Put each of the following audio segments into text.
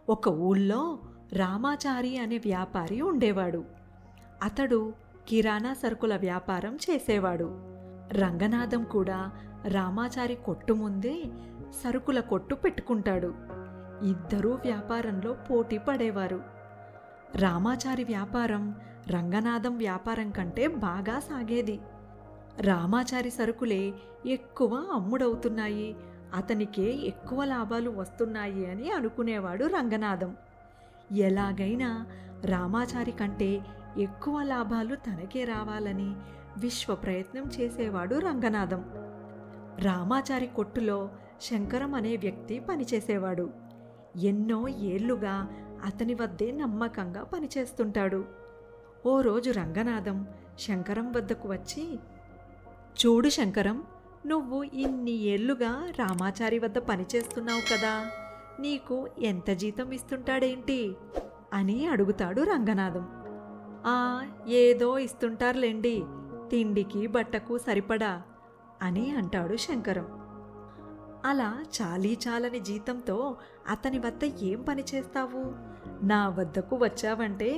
ఒక ఊళ్ళో రామాచారి అనే వ్యాపారి ఉండేవాడు. అతడు కిరాణా సరుకుల వ్యాపారం చేసేవాడు. రంగనాథం కూడా రామాచారి కొట్టు ముందే సరుకుల కొట్టు పెట్టుకుంటాడు. ఇద్దరూ వ్యాపారంలో పోటీ పడేవారు. రామాచారి వ్యాపారం రంగనాథం వ్యాపారం కంటే బాగా సాగేది. రామాచారి సరుకులే ఎక్కువ అమ్ముడవుతున్నాయి, అతనికే ఎక్కువ లాభాలు వస్తున్నాయి అని అనుకునేవాడు రంగనాథం. ఎలాగైనా రామాచారి కంటే ఎక్కువ లాభాలు తనకే రావాలని విశ్వ ప్రయత్నం చేసేవాడు రంగనాథం. రామాచారి కొట్టులో శంకరం అనే వ్యక్తి పనిచేసేవాడు. ఎన్నో ఏళ్లుగా అతని వద్దే నమ్మకంగా పనిచేస్తుంటాడు. ఓ రోజు రంగనాథం శంకరం వద్దకు వచ్చి, చూడు శంకరం, నువ్వు ఇన్ని ఏళ్లుగా రామాచారి వద్ద పనిచేస్తున్నావు కదా, నీకు ఎంత జీతం ఇస్తుంటాడేంటి అని అడుగుతాడు రంగనాథం. ఏదో ఇస్తుంటారులేండి, తిండికి బట్టకు సరిపడా అని అంటాడు శంకరం. అలా చాలీచాలని జీతంతో అతని వద్ద ఏం పని చేస్తావు? నా వద్దకు వచ్చావంటే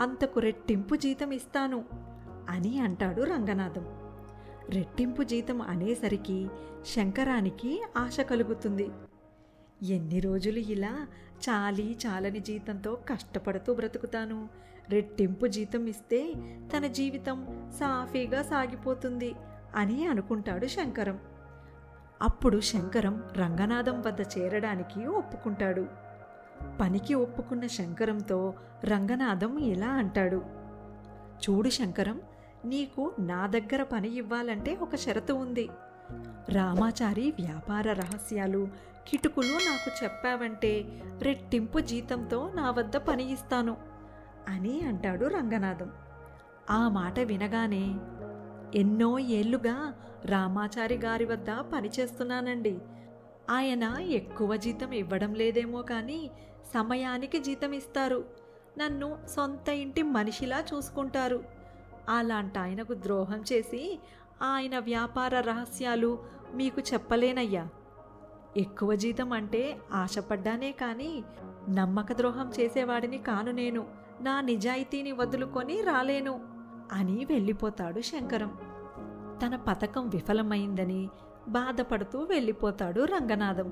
అంతకు రెట్టింపు జీతం ఇస్తాను అని అంటాడు రంగనాథం. రెట్టింపు జీతం అనేసరికి శంకరానికి ఆశ కలుగుతుంది. ఎన్ని రోజులు ఇలా చాలని జీతంతో కష్టపడుతూ బ్రతుకుతాను, రెట్టింపు జీతం ఇస్తే తన జీవితం సాఫీగా సాగిపోతుంది అని అనుకుంటాడు శంకరం. అప్పుడు శంకరం రంగనాథం వద్ద చేరడానికి ఒప్పుకుంటాడు. పనికి ఒప్పుకున్న శంకరంతో రంగనాథం ఇలా అంటాడు, చూడు శంకరం, నీకు నా దగ్గర పని ఇవ్వాలంటే ఒక షరతు ఉంది. రామాచారి వ్యాపార రహస్యాలు, కిటుకులు నాకు చెప్పావంటే రెట్టింపు జీతంతో నా వద్ద పని ఇస్తాను అని అంటాడు రంగనాథం. ఆ మాట వినగానే, ఎన్నో ఏళ్లుగా రామాచారి గారి వద్ద పనిచేస్తున్నానండి. ఆయన ఎక్కువ జీతం ఇవ్వడం లేదేమో కానీ సమయానికి జీతం ఇస్తారు. నన్ను సొంత ఇంటి మనిషిలా చూసుకుంటారు. అలాంటి ఆయనకు ద్రోహం చేసి ఆయన వ్యాపార రహస్యాలు మీకు చెప్పలేనయ్యా. ఎక్కువ జీతం అంటే ఆశపడ్డానే కానీ నమ్మక ద్రోహం చేసేవాడిని కాను నేను. నా నిజాయితీని వదులుకొని రాలేను అని వెళ్ళిపోతాడు శంకరం. తన పథకం విఫలమైందని బాధపడుతూ వెళ్ళిపోతాడు రంగనాథం.